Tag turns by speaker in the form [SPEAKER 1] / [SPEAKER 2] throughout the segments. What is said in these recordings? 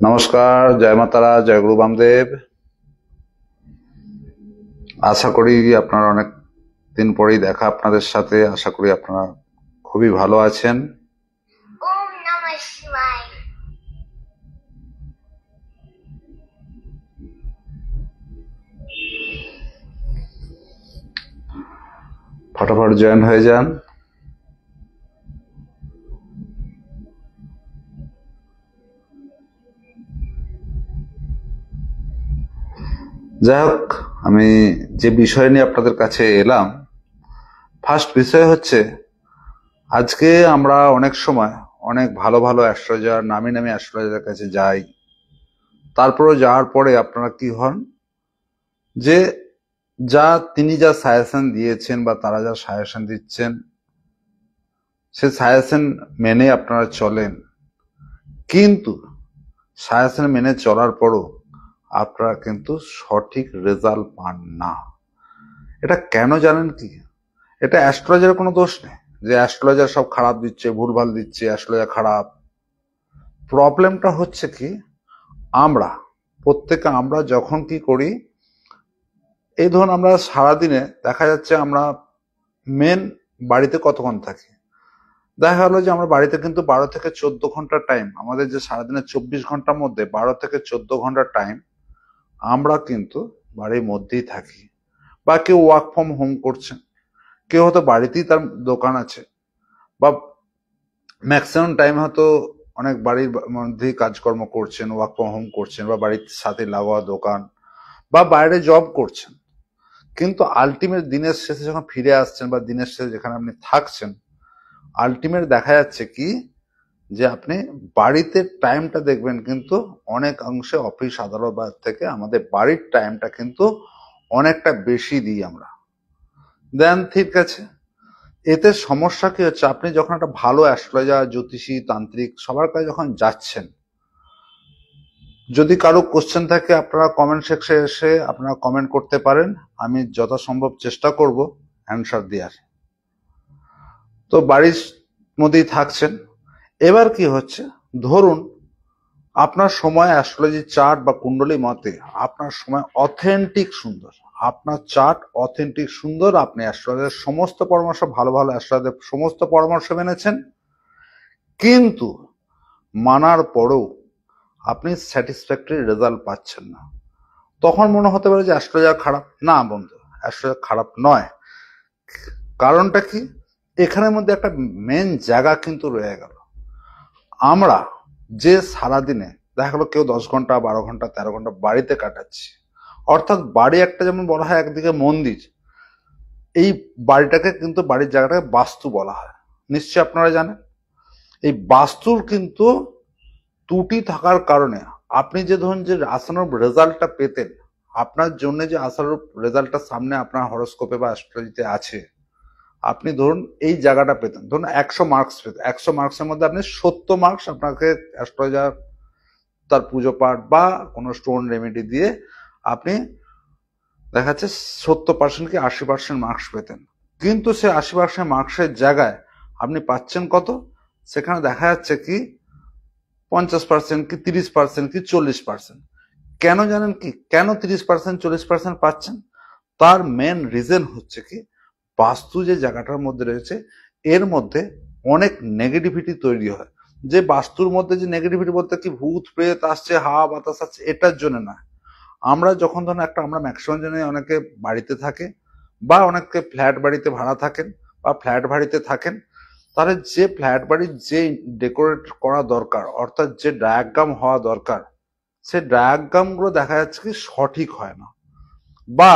[SPEAKER 1] নমস্কার, জয় মাতারা, জয় গুরু বামদেব। আশা করি আপনারা অনেক দিন পরেই দেখা আপনাদের সাথে। আশা করি আপনারা খুবই ভালো আছেন।
[SPEAKER 2] ওম নমঃ শিবায়।
[SPEAKER 1] ফটাফট জয়েন হয়ে যান। যাই হোক, আমি যে বিষয় নিয়ে আপনাদের কাছে এলাম, ফার্স্ট বিষয় হচ্ছে, আজকে আমরা অনেক সময় অনেক ভালো ভালো অ্যাস্ট্রোলজার, নামি নামি অ্যাস্ট্রোলজারের কাছে যাই। তারপরে যাওয়ার পরে আপনারা কি হন, যে তিনি যা সাজেশন দিয়েছেন বা তারা যা সাজেশন দিচ্ছেন, সে সাজেশন মেনে আপনারা চলেন, কিন্তু সাজেশন মেনে চলার পরও আপনারা কিন্তু সঠিক রেজাল্ট পান না। এটা কেন জানেন কি? এটা অ্যাস্ট্রোলজারের কোনো দোষ নেই যে অ্যাস্ট্রোলজার সব খারাপ দিচ্ছে, ভুলভাল দিচ্ছে, অ্যাস্ট্রোলজার খারাপ। প্রবলেমটা হচ্ছে কি, আমরা যখন কি করি, এই ধরুন আমরা সারাদিনে দেখা যাচ্ছে আমরা মেন বাড়িতে কতক্ষণ থাকি, দেখা গেলো যে আমরা বাড়িতে কিন্তু 12 থেকে 14 ঘন্টা টাইম, আমাদের যে সারাদিনের 24 ঘন্টার মধ্যে 12 থেকে 14 ঘন্টা টাইম আমরা কিন্তু বাড়ির মধ্যেই থাকি। বা কেউ ওয়ার্ক ফ্রম হোম করছেন, কেউ হয়তো বাড়িতেই তার দোকান আছে, বা ম্যাক্সিমাম টাইম হয়তো অনেক বাড়ির মধ্যেই কাজকর্ম করছেন, ওয়ার্ক ফ্রম হোম করছেন, বা বাড়ির সাথে লাগোয়া দোকান, বা বাইরে জব করছেন। কিন্তু আলটিমেট দিনের শেষে যখন ফিরে আসছেন, বা দিনের শেষে যেখানে আপনি থাকছেন, আলটিমেট দেখা যাচ্ছে কি, যে আপনি বাড়িতে টাইমটা দেখবেন কিন্তু অনেক অংশে অফিস আদালত থেকে আমাদের বাড়ির টাইমটা কিন্তু অনেকটা বেশি দিই আমরা। দেন ঠিক আছে, এতে সমস্যা কি হচ্ছে, আপনি যখন একটা ভালো অ্যাস্ট্রোলজার, জ্যোতিষী, তান্ত্রিক সবার কাছে যখন যাচ্ছেন, যদি কারো কোশ্চেন থাকে আপনারা কমেন্ট সেকশনে এসে আপনারা কমেন্ট করতে পারেন, আমি যথাসম্ভব চেষ্টা করব অ্যান্সার দেওয়ার। তো বাড়ির মধ্যেই থাকছেন, এবার কি হচ্ছে, ধরুন আপনার সময় অ্যাস্ট্রোলজি চার্ট বা কুণ্ডলী মতে আপনার সময় অথেন্টিক সুন্দর, আপনার চার্ট অথেন্টিক সুন্দর, আপনি অ্যাস্ট্রোলজারের সমস্ত পরামর্শ, ভালো ভালো অ্যাস্ট্রোলজারের সমস্ত পরামর্শ মেনেছেন, কিন্তু মানার পরেও আপনি স্যাটিসফ্যাক্টরি রেজাল্ট পাচ্ছেন না। তখন মনে হতে পারে যে অ্যাস্ট্রোলজার খারাপ। না বন্ধু, অ্যাস্ট্রোলজার খারাপ নয়। কারণটা কি, এখানের মধ্যে একটা মেন জায়গা কিন্তু রয়ে গেল। আমরা যে সারাদিনে দেখা গেলো কেউ 10 ঘন্টা, 12 ঘন্টা, 13 ঘন্টা বাড়িতে কাটাচ্ছি, অর্থাৎ বাড়ি একটা, যেমন বলা হয় একদিকে মন্দির, এই বাড়িটাকে কিন্তু, বাড়ির জায়গাটাকে বাস্তু বলা হয়, নিশ্চয়ই আপনারা জানেন। এই বাস্তুর কিন্তু ত্রুটি থাকার কারণে আপনি যে ধরুন যে আশানুরূপ রেজাল্টটা পেতেন, আপনার জন্য যে আশানুরূপ রেজাল্টটা সামনে আপনার হরোস্কোপে বা অ্যাস্ট্রোলজিতে আছে, আপনি ধরুন এই জায়গাটা পেতেন, ধরুন 100 মার্কস পেতেন, 100 মার্কসের মধ্যে আপনি 70 মার্কস আপনাকে অ্যাস্ট্রোলজার তার পুজো পাঠ বা কোনো স্টোন রেমেডি দিয়ে আপনি দেখা যাচ্ছে 70% কি 80% মার্কস পেতেন। কিন্তু সে 80% মার্কসের জায়গায় আপনি পাচ্ছেন কত, সেখানে দেখা যাচ্ছে কি 50% কি 30% কি 40%। কেন জানেন কি, কেন 30% 40% পাচ্ছেন? তার মেন রিজন হচ্ছে কি, বাস্তু যে জায়গাটার মধ্যে রয়েছে, এর মধ্যে অনেক নেগেটিভিটি তৈরি হয়। যে বাস্তুর মধ্যে যে নেগেটিভিটি বলতে কি, ভূত প্রেত আসছে, হাওয়া বাতাস আসছে, এটার জন্য না। আমরা যখন ধরুন আমরা ম্যাক্সিমাম জনে অনেকে বাড়িতে থাকে, বা অনেকে ফ্ল্যাট বাড়িতে ভাড়া থাকেন, বা ফ্ল্যাট বাড়িতে থাকেন, তাহলে যে ফ্ল্যাট বাড়ির যে ডেকোরেট করা দরকার, অর্থাৎ যে ডায়াগ্রাম হওয়া দরকার, সে ডায়াগ্রাম গুলো দেখা যাচ্ছে কি সঠিক হয় না। বা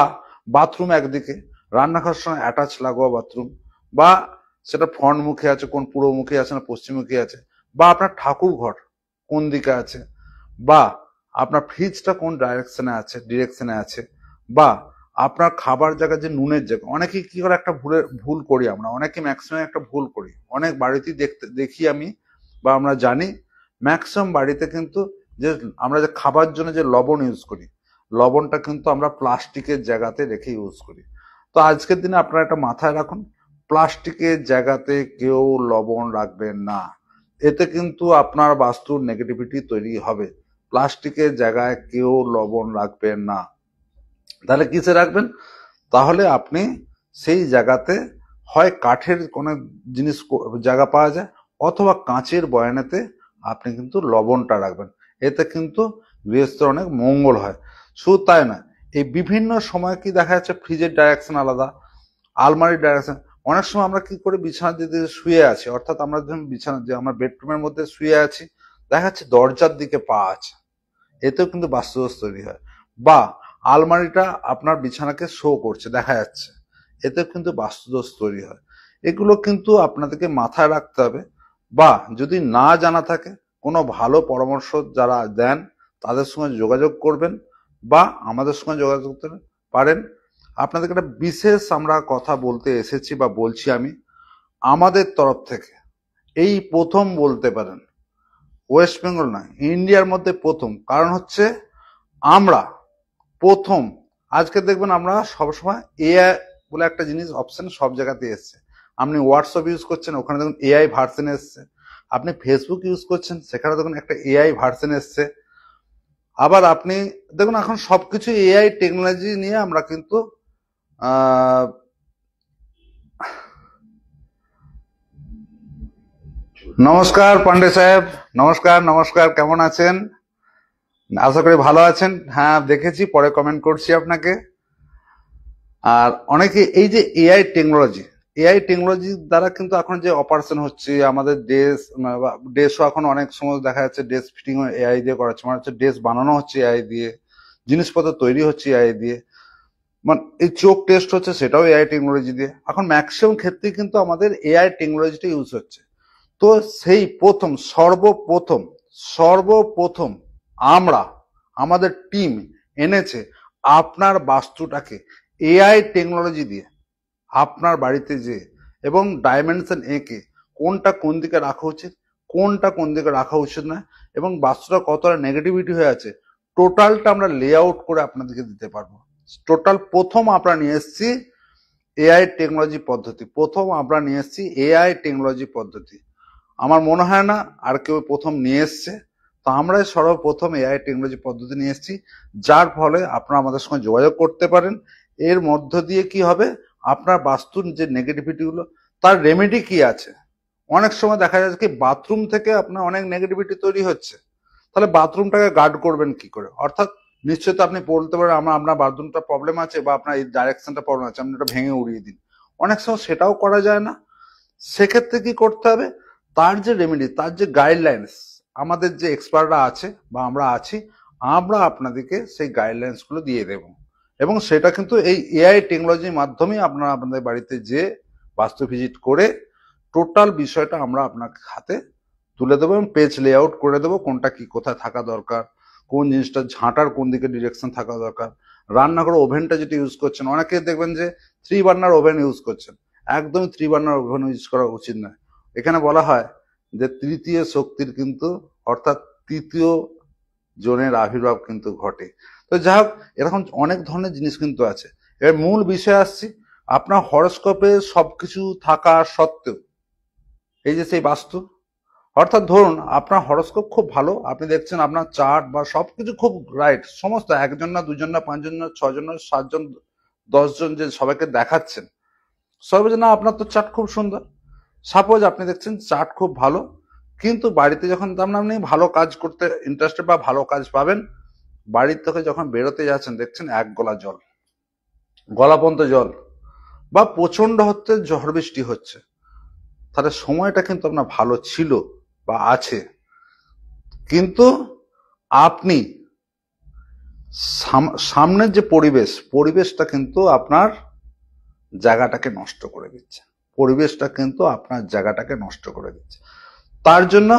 [SPEAKER 1] বাথরুম একদিকে, রান্নাঘরের সঙ্গে অ্যাটাচ লাগোয়া বাথরুম, বা সেটা ফ্রন্ট মুখে আছে, কোন পূর্ব মুখে আছে না পশ্চিম মুখে আছে, বা আপনার ঠাকুর ঘর কোন দিকে আছে, বা আপনার ফ্রিজটা কোন ডিরেকশনে আছে, বা আপনার খাবার জায়গা যে নুনের জায়গা, অনেকে কি করে একটা ভুল করি আমরা, অনেকে ম্যাক্সিমাম একটা ভুল করি, অনেক বাড়িতেই দেখি আমি, বা আমরা জানি ম্যাক্সিমাম বাড়িতে কিন্তু যে আমরা যে খাবার জন্য যে লবণ ইউজ করি, লবণটা কিন্তু আমরা প্লাস্টিকের জায়গাতে রেখে ইউজ করি। তো আজকের দিনে আপনারা একটা মাথায় রাখুন, প্লাস্টিকের জায়গাতে কেউ লবণ রাখবেন না, এতে কিন্তু আপনার বাস্তুর নেগেটিভিটি তৈরি হবে। প্লাস্টিকের জায়গায় কেউ লবণ রাখবেন না। তাহলে কিসে রাখবেন? তাহলে আপনি সেই জায়গাতে হয় কাঠের কোনো জিনিস জায়গা পাওয়া যায়, অথবা কাঁচের বয়ানেতে আপনি কিন্তু লবণটা রাখবেন। এতে কিন্তু গৃহস্থের অনেক মঙ্গল হয়। শুধু তাই না, এই বিভিন্ন সময় কি দেখা যাচ্ছে ফ্রিজের ডাইরেকশন আলাদা, আলমারির ডাইরেকশন। অনেক সময় আমরা কি করি, বিছানা দিকে শুয়ে আছি, অর্থাৎ আমরা যখন বিছানা যে আমরা বেডরুমের মধ্যে শুয়ে আছি, দেখা যাচ্ছে দরজার দিকে পা আছে, এতেও কিন্তু বাস্তুদোষ তৈরি হয়। বা আলমারিটা আপনার বিছানাকে শো করছে, দেখা যাচ্ছে, এতেও কিন্তু বাস্তুদোষ তৈরি হয়। এগুলো কিন্তু আপনাদেরকে মাথায় রাখতে হবে। বা যদি না জানা থাকে, কোনো ভালো পরামর্শ যারা দেন তাদের সঙ্গে যোগাযোগ করবেন, বা আমাদের সঙ্গে যোগাযোগ করতে পারেন। আপনাদেরকে একটা বিশেষ আমরা কথা বলতে এসেছি বা বলছি আমি আমাদের তরফ থেকে, এই প্রথম বলতে পারেন, ওয়েস্ট বেঙ্গল না, ইন্ডিয়ার মধ্যে প্রথম। কারণ হচ্ছে আমরা প্রথম। আজকে দেখবেন আমরা সবসময় এআই বলে একটা জিনিস অপশন সব জায়গাতে এসছে। আপনি হোয়াটসঅ্যাপ ইউজ করছেন, ওখানে দেখুন এআই ভার্সন এসছে। আপনি ফেসবুক ইউজ করছেন, সেখানে দেখুন একটা এআই ভার্সন এসছে। আবার আপনি দেখুন এখন সবকিছু এআই টেকনোলজি নিয়ে আমরা কিন্তু নমস্কার পান্ডে সাহেব, নমস্কার নমস্কার, কেমন আছেন? আশা করি ভালো আছেন। হ্যাঁ দেখেছি, পরে কমেন্ট করছি আপনাকে। আর অনেকে এই যে এআই টেকনোলজি দ্বারা কিন্তু এখন যে অপারেশন হচ্ছে আমাদের ড্রেসও এখন অনেক সময় দেখা যাচ্ছে ড্রেস ফিটিং এআই দিয়ে করা হচ্ছে, মানে হচ্ছে ড্রেস বানানো হচ্ছে এআই দিয়ে, জিনিসপত্র তৈরি হচ্ছে এআই দিয়ে, মানে এই চোখ টেস্ট হচ্ছে সেটাও এআই টেকনোলজি দিয়ে। এখন ম্যাক্সিমাম ক্ষেত্রে কিন্তু আমাদের এআই টেকনোলজিটা ইউজ হচ্ছে। তো সেই সর্বপ্রথম আমাদের টিম এনেছে আপনার বাস্তুটাকে এআই টেকনোলজি দিয়ে আপনার বাড়িতে যে, এবং ডাইমেনশন এঁকে কোনটা কোন দিকে রাখা উচিত, কোনটা কোন দিকে রাখা উচিত না, এবং বাস্তুটা কতটা নেগেটিভিটি হয়ে আছে, টোটালটা আমরা লে আউট করে আপনাদেরকে দিতে পারবো। টোটাল প্রথম আমরা নিয়ে এসেছি এআই টেকনোলজি পদ্ধতি। আমার মনে হয় না আর কেউ প্রথম নিয়ে এসছে। তো আমরাই সর্বপ্রথম এআই টেকনোলজি পদ্ধতি নিয়ে এসেছি, যার ফলে আপনারা আমাদের সঙ্গে যোগাযোগ করতে পারেন। এর মধ্য দিয়ে কি হবে, আপনার বাস্তুর যে নেগেটিভিটি গুলো, তার রেমেডি কি আছে। অনেক সময় দেখা যাচ্ছে কি বাথরুম থেকে আপনার অনেক নেগেটিভিটি তৈরি হচ্ছে, তাহলে বাথরুমটাকে গার্ড করবেন কি করে? অর্থাৎ নিশ্চয়ই তো আপনি বলতে পারেন আপনার বাথরুমটা প্রবলেম আছে, বা আপনার এই ডাইরেকশনটা প্রবলেম আছে, আপনি ওটা ভেঙে উড়িয়ে দিন। অনেক সময় সেটাও করা যায় না। সেক্ষেত্রে কি করতে হবে, তার যে রেমেডি, তার যে গাইডলাইন্স, আমাদের যে এক্সপার্টরা আছে বা আমরা আছি, আমরা আপনাদেরকে সেই গাইডলাইন্স গুলো দিয়ে দেব। এবং সেটা কিন্তু এই এআই টেকনোলজির মাধ্যমেই আপনারা আপনাদের বাড়িতে যে বাস্তু ভিজিট করে টোটাল বিষয়টা আমরা আপনার হাতে তুলে দেবো এবং পেজ লেআউট করে দেবো, কোনটা কি কোথায় থাকা দরকার, কোন জিনিসটা ঝাঁটার কোন দিকে ডিরেকশন থাকা দরকার। রান্নাঘরে ওভেনটা যেটা ইউজ করছেন, অনেকে দেখবেন যে 3 বার্নার ওভেন ইউজ করছেন, একদমই 3 বার্নার ওভেন ইউজ করা উচিত নয়। এখানে বলা হয় যে তৃতীয় শক্তির কিন্তু, অর্থাৎ তৃতীয় জনের আবির্ভাব কিন্তু ঘটে। তো যাই হোক, এরকম অনেক ধরনের জিনিস কিন্তু আছে। এর মূল বিষয় আসছি, আপনার হরোস্কোপে সবকিছু থাকা সত্ত্বেও এই যে সেই বাস্তু, অর্থাৎ ধরুন আপনার হরোস্কোপ খুব ভালো, আপনি দেখছেন আপনার চার্ট বা সবকিছু খুব রাইট, সমস্ত একজন না দুজন না পাঁচজন না ছজন না 7জন 10জন যে সবাইকে দেখাচ্ছেন, সবাই বলছে না আপনার তো চার্ট খুব সুন্দর। সাপোজ আপনি দেখছেন চার্ট খুব ভালো, কিন্তু বাড়িতে যখন আপনি ভালো কাজ করতে ইন্টারেস্টেড বা ভালো কাজ পাবেন, বাড়ির থেকে যখন বেরোতে যাচ্ছেন দেখছেন এক গলা পর্যন্ত জল, বা প্রচন্ড হচ্ছে ঝড় বৃষ্টি হচ্ছে, তাহলে সময়টা কিন্তু আপনার ভালো ছিল বা আছে, কিন্তু আপনি সামনের যে পরিবেশটা কিন্তু আপনার জায়গাটাকে নষ্ট করে দিচ্ছে। তার জন্য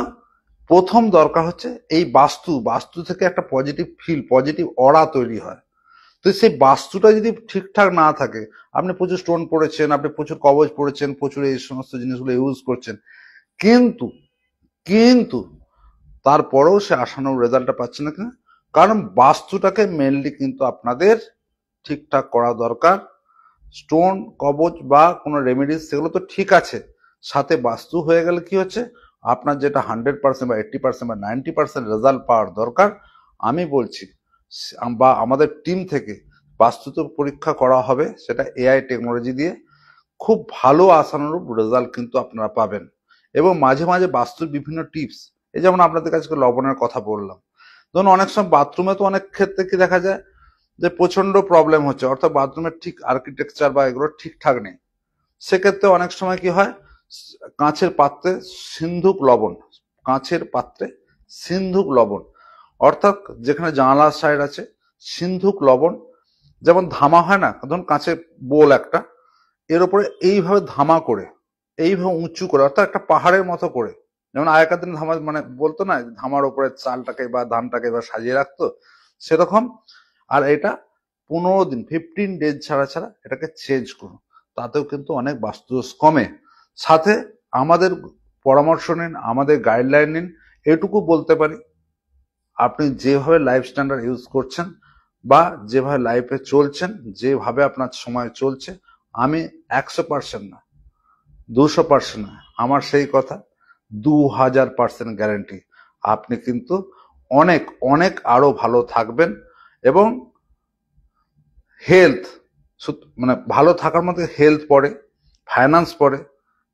[SPEAKER 1] প্রথম দরকার হচ্ছে এই বাস্তু থেকে একটা পজিটিভ অরা তৈরি হয়। তো সেই বাস্তুটা যদি ঠিকঠাক না থাকে, আপনি প্রচুর স্টোন পড়েছেন, আপনি প্রচুর কবচ পড়েছেন, প্রচুর এই সমস্ত জিনিসগুলো ইউজ করছেন, কিন্তু তারপরেও সে আশানুরূপ রেজাল্টটা পাচ্ছে না। কিনা? কারণ বাস্তুটাকে মেনলি কিন্তু আপনাদের ঠিকঠাক করা দরকার। স্টোন কবচ বা কোনো রেমেডিস সেগুলো তো ঠিক আছে, সাথে বাস্তু হয়ে গেলে কি হচ্ছে, আপনার যেটা 100% বা 80% বা 90% রেজাল্ট পাওয়ার দরকার, আমি বলছি বা আমাদের টিম থেকে বাস্তুত পরীক্ষা করা হবে, সেটা এআই টেকনোলজি দিয়ে। খুব ভালো আশানুরূপ রেজাল্ট কিন্তু আপনারা পাবেন। এবং মাঝে মাঝে বাস্তুর বিভিন্ন টিপস, এই যেমন আপনাদের কাছে লবণের কথা বললাম, ধরুন অনেক সময় বাথরুমে তো অনেক ক্ষেত্রে কি দেখা যায় যে প্রচন্ড প্রবলেম হচ্ছে, অর্থাৎ বাথরুমের ঠিক আর্কিটেকচার বা এগুলো ঠিকঠাক নেই। সেক্ষেত্রে অনেক সময় কি হয়, কাঁচের পাত্রে সিন্ধুক লবণ, কাঁচের পাত্রে সিন্ধুক লবণ, অর্থাৎ যেখানে জানালার সাইড আছে সিন্ধুক লবণ, যেমন ধামা হয় না, ধরুন কাঁচের বোল একটা, এর উপরে এইভাবে ধামা করে, এইভাবে উঁচু করে, অর্থাৎ একটা পাহাড়ের মতো করে, যেমন আগেকার দিন ধামা মানে বলতো না, ধামার উপরে চালটাকে বা ধানটাকে বা সাজিয়ে রাখতো, সেরকম। আর এটা 15 দিন 15 ডেজ ছাড়া ছাড়া এটাকে চেঞ্জ করুন, তাতেও কিন্তু অনেক বাস্তুদোষ কমে। সাথে আমাদের পরামর্শ নিন, আমাদের গাইডলাইন নিন। এটুকু বলতে পারি, আপনি যেভাবে লাইফ স্ট্যান্ডার্ড ইউজ করছেন বা যেভাবে লাইফে চলছেন, যেভাবে আপনার সময় চলছে, আমি 100% না, 200% না, আমার সেই কথা 2000% গ্যারেন্টি, আপনি কিন্তু অনেক অনেক আরো ভালো থাকবেন। এবং হেলথ, মানে ভালো থাকার মধ্যে হেলথ পড়ে, ফাইন্যান্স পড়ে,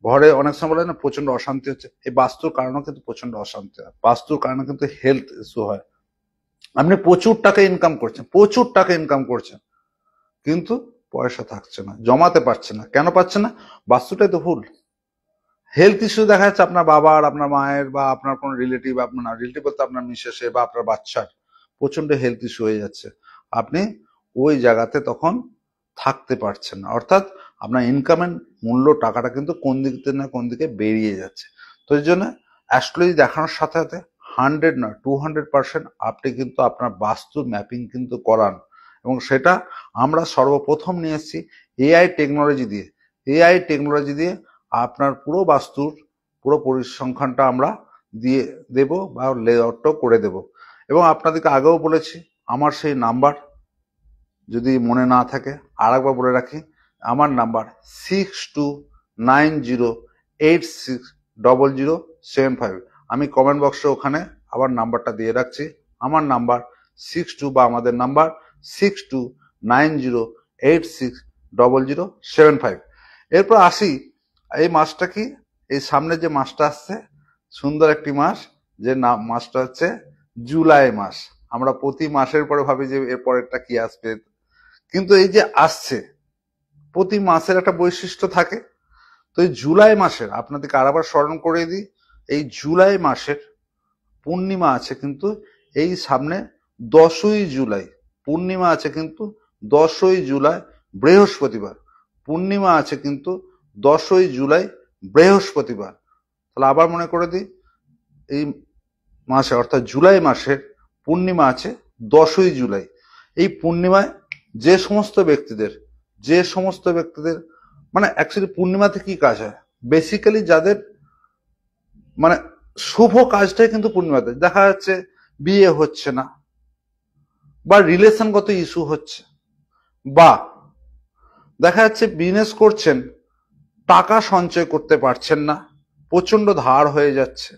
[SPEAKER 1] ঘরে অনেক সময় বলে না প্রচন্ড অশান্তি হচ্ছে, এই বাস্তুর কারণে কিন্তু প্রচন্ড অশান্তি হয়, বাস্তুর কারণে কিন্তু হেলথ ইস্যু হয়। আপনি প্রচুর টাকা ইনকাম করছেন, প্রচুর টাকা ইনকাম করছেন, কিন্তু পয়সা থাকছে না, জমাতে পারছে না। কেন পাচ্ছে না? বাস্তুটাই তো ভুল। হেলথ ইস্যু দেখা যাচ্ছে আপনার বাবার, আপনার মায়ের, বা আপনার কোনো রিলেটিভ, আপনার রিলেটিভ বলতে আপনার মিসেসে বা আপনার বাচ্চার প্রচন্ড হেলথ ইস্যু হয়ে যাচ্ছে, আপনি ওই জায়গাতে তখন থাকতে পারছেন না, অর্থাৎ আপনার ইনকামের মূল্য, টাকাটা কিন্তু কোন দিক থেকে না কোন দিকে বেরিয়ে যাচ্ছে। তো এই জন্য অ্যাস্ট্রোলজি দেখানোর সাথে সাথে 100 নয় 200% আপনি কিন্তু আপনার বাস্তু ম্যাপিং কিন্তু করান। এবং সেটা আমরা সর্বপ্রথম নিয়ে এসেছি এআই টেকনোলজি দিয়ে। এআই টেকনোলজি দিয়ে আপনার পুরো বাস্তুর পুরো পরিসংখ্যানটা আমরা দিয়ে দেব বা লেআউটটাও করে দেব। এবং আপনাদেরকে আগেও বলেছি, আমার সেই নাম্বার যদি মনে না থাকে আরেকবার বলে রাখি, আমার নাম্বার 6290860007 আমি কমেন্ট বক্সে ওখানে আবার নাম্বারটা দিয়ে রাখছি। আমার নাম্বার 62 বা আমাদের নাম্বার 6290860007। এরপর আসি, এই মাসটা কি, এই সামনে যে মাসটা আসছে সুন্দর একটি মাস, যে মাসটা হচ্ছে জুলাই মাস। আমরা প্রতি মাসের পরে ভাবি যে এর পরেরটা কি আসবে, কিন্তু এই যে আসছে, প্রতি মাসের একটা বৈশিষ্ট্য থাকে। তো এই জুলাই মাসের আপনাদেরকে আরেকবার স্মরণ করে দিই, এই জুলাই মাসের পূর্ণিমা আছে কিন্তু এই সামনে 10ই জুলাই, পূর্ণিমা আছে কিন্তু 10ই জুলাই বৃহস্পতিবার, পূর্ণিমা আছে কিন্তু 10ই জুলাই বৃহস্পতিবার। তাহলে আবার মনে করে দিই, এই মাসে অর্থাৎ জুলাই মাসের পূর্ণিমা আছে 10ই জুলাই। এই পূর্ণিমায় যে সমস্ত ব্যক্তিদের মানে অ্যাকচুয়ালি পূর্ণিমাতে কি কাজ হয়, বেসিক্যালি যাদের মানে শুভ কাজটাই কিন্তু পূর্ণিমাতে দেখা যাচ্ছে, বিয়ে হচ্ছে না বা রিলেশনগত ইস্যু হচ্ছে, বা দেখা যাচ্ছে বিজনেস করছেন টাকা সঞ্চয় করতে পারছেন না, প্রচন্ড ধার হয়ে যাচ্ছে,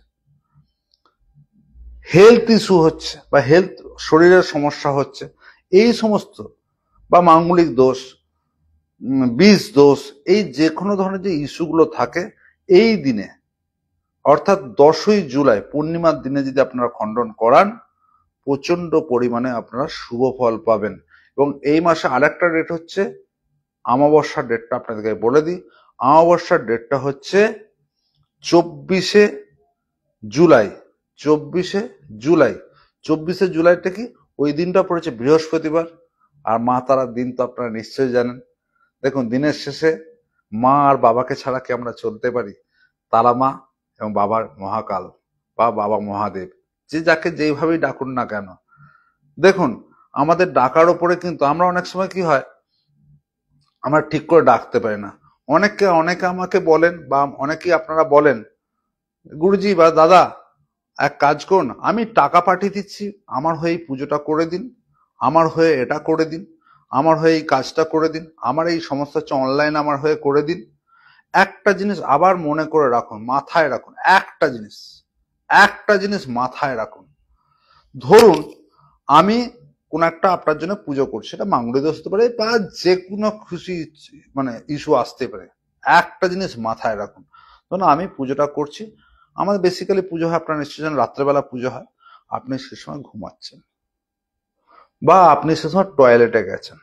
[SPEAKER 1] হেলথ ইস্যু হচ্ছে বা হেলথ শরীরের সমস্যা হচ্ছে, এই সমস্ত, বা মাঙ্গলিক দোষ, বীজ দোষ, এই যে কোনো ধরনের যে ইস্যুগুলো থাকে, এই দিনে অর্থাৎ 10ই জুলাই পূর্ণিমার দিনে যদি আপনারা খণ্ডন করান, প্রচন্ড পরিমাণে আপনারা শুভ ফল পাবেন। এবং এই মাসে আরেকটা ডেট হচ্ছে অমাবস্যার ডেটটা আপনাদেরকে বলে দিই, অমাবস্যার ডেটটা হচ্ছে 24শে জুলাই। 24শে জুলাই, 24শে জুলাইটা কি, ওই দিনটা পড়েছে বৃহস্পতিবার। আর মা তারার দিন তো আপনারা নিশ্চয়ই জানেন। দেখুন, দিনের শেষে মা আর বাবাকে ছাড়া কি আমরা চলতে পারি? তারা মা এবং বাবার মহাকাল বা বাবা মহাদেব, যে যাকে যেইভাবেই ডাকুন না কেন, দেখুন আমাদের ডাকার ওপরে কিন্তু আমরা অনেক সময় কি হয়, আমরা ঠিক করে ডাকতে পারি না। অনেকে আমাকে বলেন বা অনেকেই আপনারা বলেন, গুরুজি বা দাদা এক কাজ করুন, আমি টাকা পাঠিয়ে দিচ্ছি, আমার হয়ে এই পুজোটা করে দিন, আমার হয়ে এটা করে দিন, আমার হয়ে এই কাজটা করে দিন, আমার এই সমস্ত হচ্ছে অনলাইন আমার হয়ে করে দিন। একটা জিনিস আবার মনে করে রাখুন, মাথায় রাখুন, একটা জিনিস মাথায় রাখুন। ধরুন আমি কোন একটা আপনার জন্য পুজো করছি, সেটা মাঙ্গলিক দোষ হতে পারে বা যে কোনো খুশি মানে ইস্যু আসতে পারে। একটা জিনিস মাথায় রাখুন, ধরুন আমি পুজোটা করছি, আমাদের বেসিক্যালি পুজো হয়, আপনার নিশ্চয় জানেন রাত্রেবেলা পুজো হয়, আপনি সে সময় ঘুমাচ্ছেন বা আপনি সে সময় টয়লেটে গেছেন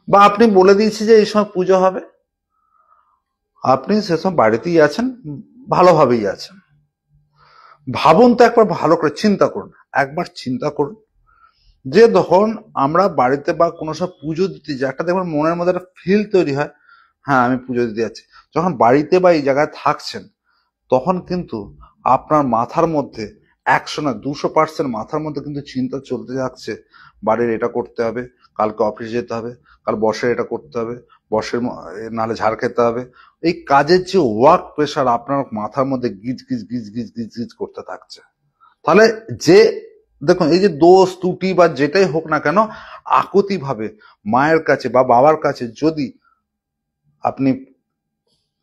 [SPEAKER 1] বা আপনি বলে দিয়েছি যে এই সময় পুজো হবে, আপনি সে সময় বাড়িতেই আছেন, ভালোভাবেই আছেন। ভাবুন তো, একবার ভালো করে চিন্তা করুন, একবার চিন্তা করুন যে যখন আমরা বাড়িতে বা কোনো সময় পুজো দিতে যাই, একটা দেখবেন মনের মধ্যে একটা ফিল তৈরি হয়, হ্যাঁ আমি পুজো দিতে যাচ্ছি। যখন বাড়িতে বা এই জায়গায় থাকছেন, তখন কিন্তু আপনার মাথার মধ্যে 100 না 200% মাথার মধ্যে কিন্তু চিন্তা চলতে যাচ্ছে, বাড়ির এটা করতে হবে, কালকে অফিস যেতে হবে, কাল বসের এটা করতে হবে, বসের নালে ঝাড় খেতে হবে। এই কাজের যে ওয়ার্ক প্রেশার আপনার মাথার মধ্যে গিজ গিজ গিজ গিজ গিজ গিজ করতে থাকছে। তাহলে যে দেখুন, এই যে দোষ ত্রুটি বা যেটাই হোক না কেন, আকুতি ভাবে মায়ের কাছে বা বাবার কাছে যদি আপনি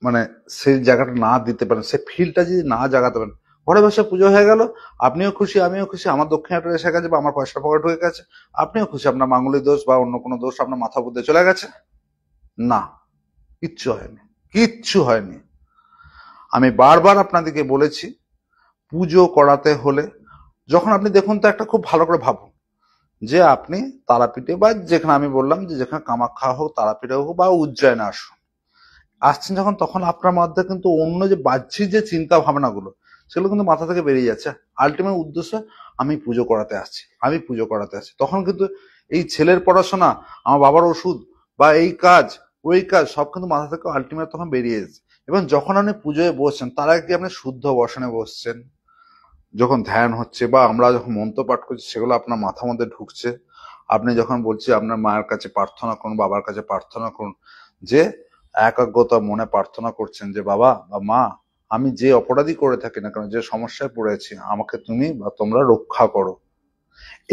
[SPEAKER 1] মানে সেই জায়গাটা না দিতে পারেন, সেই ফিলটা যদি না জাগাতে পারেন, ঘরে বসে পুজো হয়ে গেল, আপনিও খুশি আমিও খুশি, আমার দক্ষিণাটা এসে গেছে বা আমার পয়সা পকেট হয়ে গেছে, আপনিও খুশি, আপনার মাঙ্গলিক দোষ বা অন্য কোনো দোষ আপনার মাথা বুদ্ধে চলে গেছে। না, কিচ্ছু হয়নি, কিচ্ছু হয়নি। আমি বারবার আপনাদেরকে বলেছি, পুজো করাতে হলে যখন আপনি দেখুন তো, একটা খুব ভালো করে ভাবুন যে আপনি তারাপীঠে বা যেখানে আমি বললাম যে যেখানে কামাখ্যা হোক, তারাপীঠে হোক বা উজ্জয়নে আসছেন যখন, তখন আপনার মধ্যে কিন্তু অন্য যে বাহ্যিক যে চিন্তা ভাবনাগুলো, সেগুলো কিন্তু মাথা থেকে বেরিয়ে যাচ্ছে। আলটিমেট উদ্দেশ্য, আমি পুজো করাতে আসছি, আমি পুজো করাতে আসছি। তখন কিন্তু এই ছেলের পড়াশোনা, আমার বাবার ওষুধ বা এই কাজ ওই কাজ সব কিন্তু মাথা থেকে আলটিমেট তখন বেরিয়ে যাচ্ছে। এবং যখন আপনি পুজোয় বসছেন, তার আগে কি আপনি শুদ্ধ বসনে বসছেন, যখন ধ্যান হচ্ছে বা আমরা যখন মন্ত্র পাঠ করছি সেগুলো আপনার মাথার মধ্যে ঢুকছে, আপনি যখন বলছি আপনার মায়ের কাছে প্রার্থনা করুন, বাবার কাছে প্রার্থনা করুন, যে একাগ্রতা মনে প্রার্থনা করছেন যে বাবা বা মা, আমি যে অপরাধী করে থাকি না কেন, যে সমস্যায় পড়েছি, আমাকে তুমি বা তোমরা রক্ষা করো।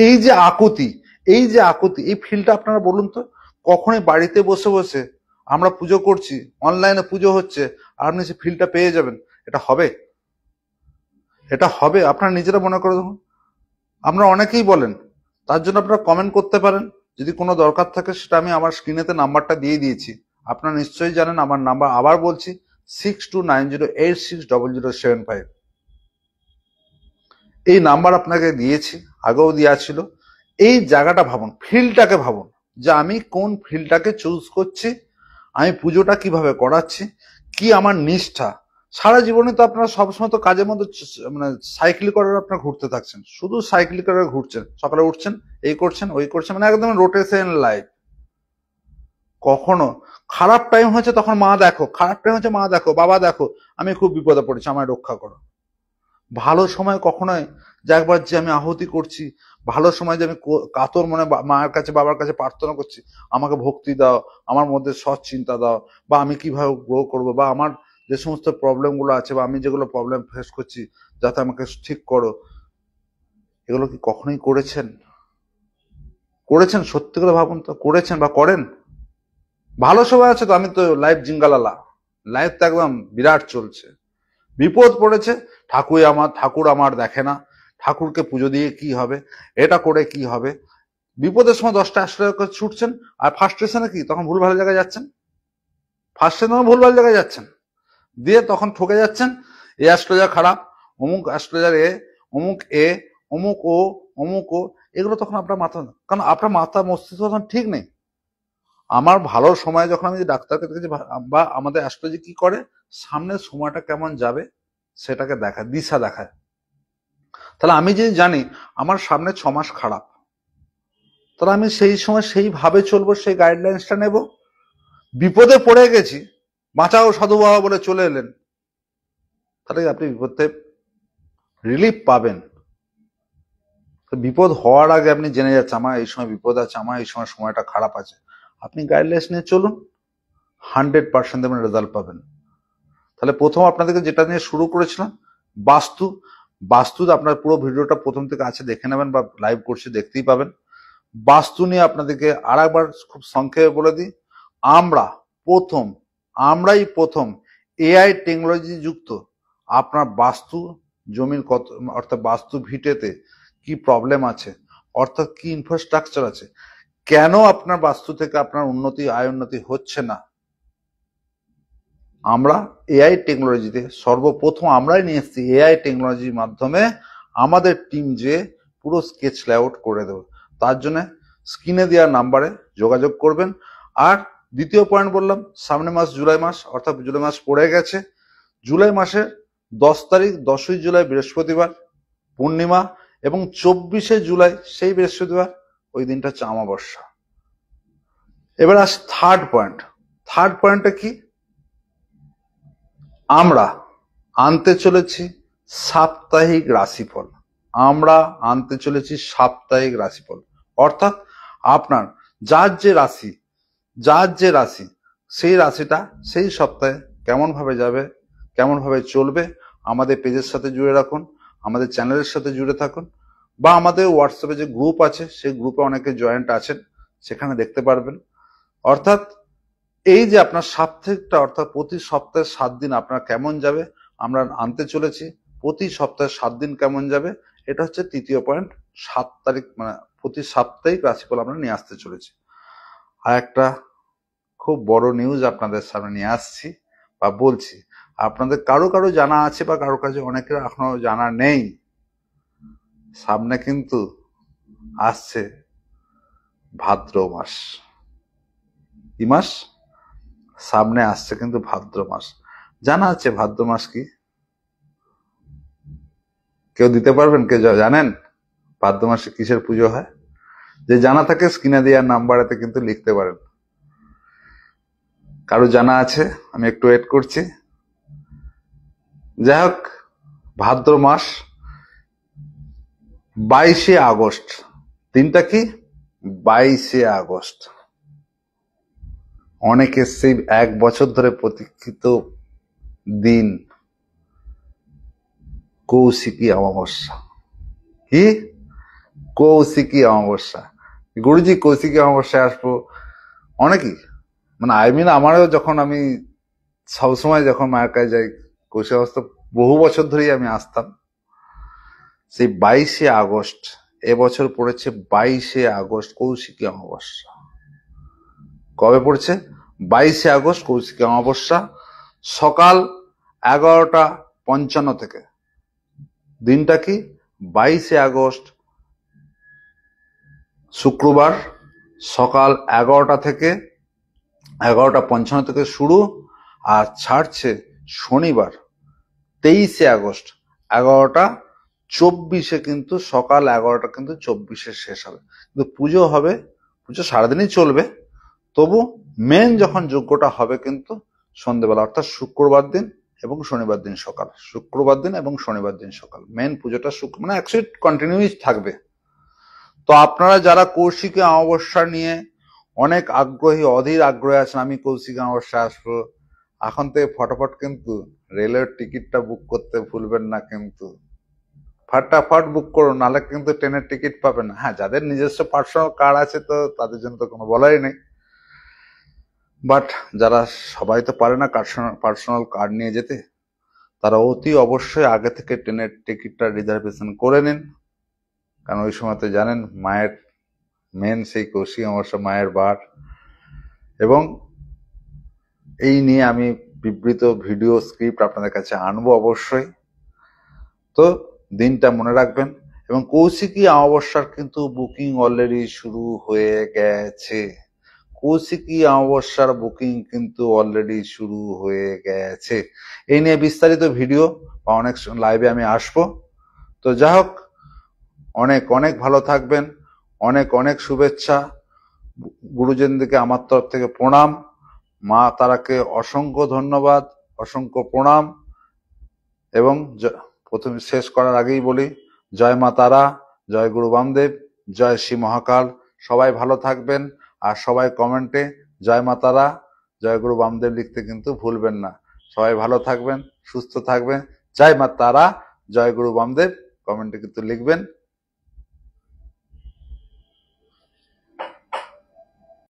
[SPEAKER 1] এই যে আকুতি, এই যে আকুতি, এই ফিলটা আপনারা বলুন তো, কখনোই বাড়িতে বসে বসে আমরা পুজো করছি, অনলাইনে পুজো হচ্ছে, আর আপনি সে ফিলটা পেয়ে যাবেন? এটা হবে? এটা হবে? আপনারা নিজেরা মনে করে দেখুন। আমরা অনেকেই বলেন, তার জন্য আপনারা কমেন্ট করতে পারেন, যদি কোনো দরকার থাকে সেটা আমি আমার স্ক্রিনেতে নাম্বারটা দিয়ে দিয়েছি, আপনারা নিশ্চয়ই জানেন আমার নাম্বার, আবার বলছি 6290860075। এই নাম্বার আপনাকে দিয়েছি, আগেও দেওয়া ছিল। এই জায়গাটা ভাবুন, ফিল্ডটাকে ভাবুন যে আমি কোন ফিল্ডটাকে চুজ করছি, আমি পুজোটা কিভাবে করাচ্ছি, কি আমার নিষ্ঠা। সারা জীবনে তো আপনারা সবসময় তো কাজের মধ্যে মানে সাইকেল করে আপনারা ঘুরতে থাকছেন, শুধু সাইকেল করে ঘুরছেন, সকালে উঠছেন, এই করছেন ওই করছেন, মানে একদম রোটেশন লাইফ। কখনো খারাপ টাইম হচ্ছে তখন মা দেখো, খারাপ টাইম হচ্ছে মা দেখো, বাবা দেখো, আমি খুব বিপদে পড়েছি, আমায় রক্ষা করো। ভালো সময় কখনোই যে একবার যে আমি আহুতি করছি, ভালো সময় যে আমি কাতর মনে মায়ের কাছে বাবার কাছে প্রার্থনা করছি, আমাকে ভক্তি দাও, আমার মধ্যে সৎ চিন্তা দাও, বা আমি কিভাবে গ্রো করবো, বা আমার যে সমস্ত প্রবলেম গুলো আছে বা আমি যেগুলো প্রবলেম ফেস করছি, যাতে আমাকে ঠিক করো, এগুলো কি কখনোই করেছেন? করেছেন? সত্যি করে ভাবুন তো, করেছেন বা করেন? ভালো সময় আছে তো, আমি তো লাইফ জিঙ্গালালা, লাইফ তো একদম বিরাট চলছে। বিপদ পড়েছে, ঠাকুর আমার দেখে না, ঠাকুরকে পুজো দিয়ে কি হবে, এটা করে কি হবে। বিপদের সময় 10টা অ্যাস্ট্রোলজার করে ছুটছেন, আর ফার্স্ট্রেশনে কি তখন ভুল ভালো জায়গায় যাচ্ছেন, ফার্স্টে তখন ভুল ভালো জায়গায় যাচ্ছেন, দিয়ে তখন ঠকে যাচ্ছেন। এ অ্যাস্ট্রোলজার খারাপ, অমুক অ্যাস্ট্রোলজার এ, অমুক এ, অমুক ও, অমুক ও, এগুলো তখন আপনার মাথা, কারণ আপনার মাথা মস্তিষ্ক তখন ঠিক নেই। আমার ভালো সময় যখন আমি ডাক্তারকে দেখেছি বা আমাদের অ্যাস্ট্রোলজি কি করে, সামনের সময়টা কেমন যাবে সেটাকে দেখায়, দিশা দেখায়। তাহলে আমি যদি জানি আমার সামনে 6 মাস খারাপ, তাহলে আমি সেই সময় সেইভাবে চলবো, সেই গাইডলাইন্সটা নেব। বিপদে পড়ে গেছি, বাঁচাও সাধু বাবা বলে চলে এলেন, তাহলে আপনি বিপদ থেকে রিলিফ পাবেন। বিপদ হওয়ার আগে আপনি জেনে যাচ্ছেন আমার এই সময় বিপদ আছে, আমার এই সময় সময়টা খারাপ আছে, আপনি গাইডলাইন্স নিয়ে চলুন, 100% আপনি রেজাল্ট পাবেন। তাহলে প্রথম আপনাদেরকে যেটা নিয়ে শুরু করেছিলাম, বাস্তু। বাস্তু আপনার পুরো ভিডিওটা প্রথম থেকে আছে, দেখে নেবেন বা লাইভ করছে দেখতেই পাবেন। বাস্তু নিয়ে আপনাদেরকে আর একবার খুব সংক্ষেপে বলে দিই, আমরাই প্রথম এআই টেকনোলজি যুক্ত আপনার বাস্তু জমির কত, অর্থাৎ বাস্তু ভিটেতে কি প্রবলেম আছে, অর্থাৎ কি ইনফ্রাস্ট্রাকচার আছে, কেন আপনার বাস্তু থেকে আপনার উন্নতি আয় উন্নতি হচ্ছে না। আমরা এআই টেকনোলজিতে সর্বপ্রথম আমরাই নিয়ে এসেছি এআই টেকনোলজির মাধ্যমে আমাদের টিম যে পুরো স্কেচ লেআউট করে দেবে। তার জন্য স্ক্রিনে দেওয়া নাম্বারে যোগাযোগ করবেন। আর দ্বিতীয় পয়েন্ট বললাম, সামনে মাস জুলাই মাস, অর্থাৎ জুলাই মাস পড়ে গেছে। জুলাই মাসের 10 তারিখ 10ই জুলাই বৃহস্পতিবার পূর্ণিমা, এবং 24শে জুলাই সেই বৃহস্পতিবার, ওই দিনটা হচ্ছে অমাবস্যা। এবার আসি থার্ড পয়েন্ট। থার্ড পয়েন্টটা কি, আমরা আনতে চলেছি সাপ্তাহিক রাশিফল। আমরা আনতে চলেছি সাপ্তাহিক রাশিফল, অর্থাৎ আপনার যার যে রাশি সেই রাশিটা সেই সপ্তাহে কেমন ভাবে যাবে, কেমন ভাবে চলবে, আমাদের পেজের সাথে জুড়ে রাখুন, আমাদের চ্যানেলের সাথে জুড়ে থাকুন, বা আমাদের হোয়াটসঅ্যাপে যে গ্রুপ আছে সেই গ্রুপে অনেকে জয়েন্ট আছেন, সেখানে দেখতে পারবেন। অর্থাৎ এই যে আপনার সাপ্তাহিকটা, অর্থাৎ প্রতি সপ্তাহে 7 দিন আপনার কেমন যাবে আমরা আনতে চলেছি। প্রতি সপ্তাহে 7 দিন কেমন যাবে, এটা হচ্ছে তৃতীয় পয়েন্ট। 7 তারিখ মানে প্রতি সাপ্তাহিক রাশিফল আমরা নিয়ে আসতে চলেছি। আর একটা খুব বড় নিউজ আপনাদের সামনে নিয়ে আসছি বা বলছি, আপনাদের কারো কারো জানা আছে বা কারো কাছে অনেকের এখনো জানা নেই। সামনে কিন্তু আসছে ভাদ্র মাস। কি মাস? সামনে আসছে কিন্তু ভাদ্র মাস। জানা আছে ভাদ্র মাস কি? কেউ দিতে পারবেন? কেউ জানেন ভাদ্র মাসে কিসের পুজো হয়? যে জানা থাকে স্ক্রিনে দেওয়ার নাম্বারেতে কিন্তু লিখতে পারেন। কারো জানা আছে? আমি একটু ওয়েট করছি। যাই হোক, ভাদ্র মাস 22শে আগস্ট। দিনটা কি? 22শে আগস্ট। অনেকে সেই 1 বছর ধরে প্রতীক্ষিত দিন, কৌশিকী অমাবস্যা। কি? কৌশিকী অমাবস্যা। গুরুজি কৌশিকী অমাবস্যায় আসবো, অনেকেই মানে আমারও যখন আমি সবসময় যখন মায়ের কাছে যাই, কৌশিক অমাবস্যা বহু বছর ধরেই আমি আসতাম। সেই 22শে আগস্ট, এবছর পড়েছে 22শে আগস্ট কৌশিকী অমাবস্যা। কবে পড়ছে? 22শে আগস্ট কৌশিকী অমাবস্যা, সকাল 11:55 থেকে। দিনটা কি? 22শে আগস্ট শুক্রবার, সকাল 11টা থেকে 11:55 থেকে শুরু, আর ছাড়ছে শনিবার 23শে আগস্ট 11:24 কিন্তু সকাল 11টা কিন্তু 24 শেষ হবে। কিন্তু পুজো হবে, পুজো সারাদিনই চলবে, তবু মেন যখন যজ্ঞটা হবে কিন্তু সন্ধ্যেবেলা, অর্থাৎ শুক্রবার দিন এবং শনিবার দিন সকাল। শুক্রবার দিন এবং শনিবার দিন সকাল মেন পুজোটা মানে অ্যাকচুয়ালি কন্টিনিউই থাকবে। তো আপনারা যারা কৌশিকী অমাবস্যা নিয়ে অনেক আগ্রহী, অধীর আগ্রহে আছেন, আমি কৌশিকী অমাবস্যা আসবো, এখন থেকে ফটাফট কিন্তু রেলের টিকিটটা বুক করতে ভুলবেন না। কিন্তু ফটাফট বুক করুন, নাহলে কিন্তু ট্রেনের টিকিট পাবেন না। হ্যাঁ, যাদের নিজস্ব পার্সোনাল কার্ড আছে তো তাদের জন্য তো কোনো বলাই নেই, বাট যারা সবাই তো পারে না পার্সোনাল কার্ড নিয়ে যেতে, তারা অতি অবশ্যই আগে থেকে ট্রেনের টিকিটটা রিজার্ভেশন করে নিন। কারণ ওই সময় তো জানেন মায়ের মেন সেই কৌশিকী অমাবস্যা, মায়ের বার। এবং এই নিয়ে আমি বিবৃত ভিডিও স্ক্রিপ্ট আপনাদের কাছে আনবো অবশ্যই। তো দিনটা মনে রাখবেন। এবং কৌশিকী অমাবস্যার কিন্তু বুকিং অলরেডি শুরু হয়ে গেছে। কৌশিকী অমাবস্যার বুকিং কিন্তু অলরেডি শুরু হয়ে গেছে। এই নিয়ে বিস্তারিত ভিডিও বা অনেক লাইভে আমি আসবো। তো যাই হোক, অনেক অনেক ভালো থাকবেন, অনেক অনেক শুভেচ্ছা। গুরুজনদেরকে আমার তরফ থেকে প্রণাম, মা তারাকে অসংখ্য ধন্যবাদ, অসংখ্য প্রণাম। এবং প্রথমে শেষ করার আগেই বলি, জয় মা তারা, জয় গুরু বামদেব, জয় শ্রী মহাকাল। সবাই ভালো থাকবেন, আর সবাই কমেন্টে জয় মা তারা, জয় গুরু বামদেব লিখতে কিন্তু ভুলবেন না। সবাই ভালো থাকবেন, সুস্থ থাকবেন। জয় মা তারা, জয় গুরু বামদেব কমেন্টে কিন্তু লিখবেন।